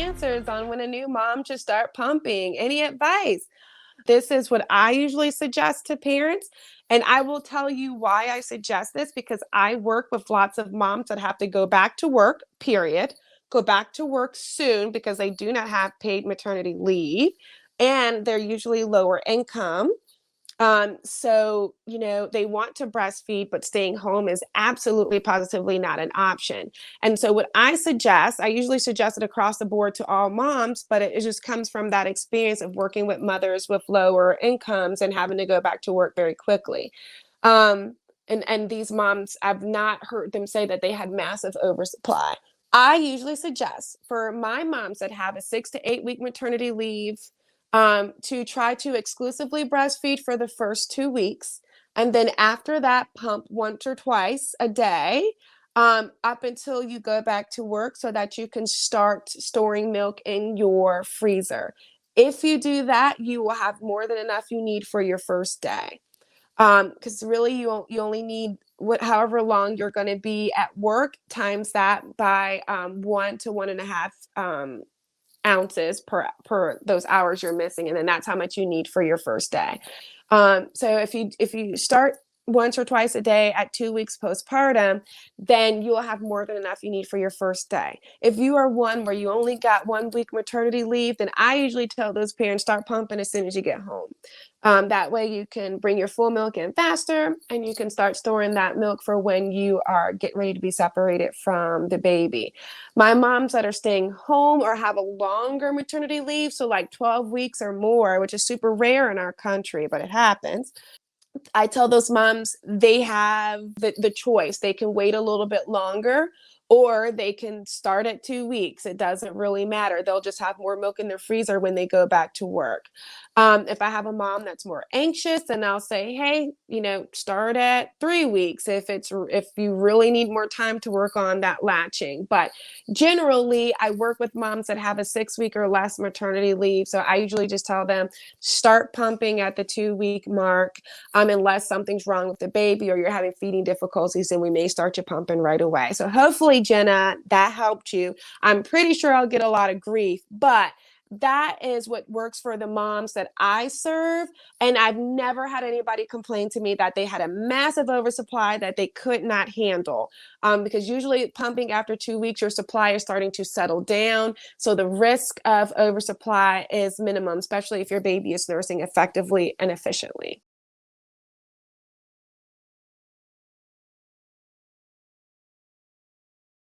answers on when a new mom should start pumping. Any advice? This is what I usually suggest to parents. And I will tell you why I suggest this because I work with lots of moms that have to go back to work, period. Go back to work soon because they do not have paid maternity leave and they're usually lower income. They want to breastfeed, but staying home is absolutely positively not an option. And so what I usually suggest it across the board to all moms, but it just comes from that experience of working with mothers with lower incomes and having to go back to work very quickly. And these moms, I've not heard them say that they had massive oversupply. I usually suggest for my moms that have a 6 to 8 week maternity leave to try to exclusively breastfeed for the first 2 weeks. And then after that, pump once or twice a day up until you go back to work so that you can start storing milk in your freezer. If you do that, you will have more than enough you need for your first day. Because really you only need however long you're going to be at work times that by 1 to 1.5 ounces per those hours you're missing, and then that's how much you need for your first day. So if you start once or twice a day at 2 weeks postpartum, then you will have more than enough you need for your first day. If you are one where you only got 1 week maternity leave, then I usually tell those parents start pumping as soon as you get home. That way you can bring your full milk in faster and you can start storing that milk for when you are getting ready to be separated from the baby. My moms that are staying home or have a longer maternity leave, so like 12 weeks or more, which is super rare in our country, but it happens. I tell those moms they have the choice. They can wait a little bit longer or they can start at 2 weeks. It doesn't really matter. They'll just have more milk in their freezer when they go back to work. If I have a mom that's more anxious, then I'll say, hey, start at 3 weeks if you really need more time to work on that latching. But generally, I work with moms that have a 6 week or less maternity leave. So I usually just tell them start pumping at the 2 week mark. Unless something's wrong with the baby or you're having feeding difficulties, then we may start you pumping right away. So hopefully, Jenna, that helped you. I'm pretty sure I'll get a lot of grief, but that is what works for the moms that I serve. And I've never had anybody complain to me that they had a massive oversupply that they could not handle. Because usually pumping after 2 weeks, your supply is starting to settle down. So the risk of oversupply is minimum, especially if your baby is nursing effectively and efficiently.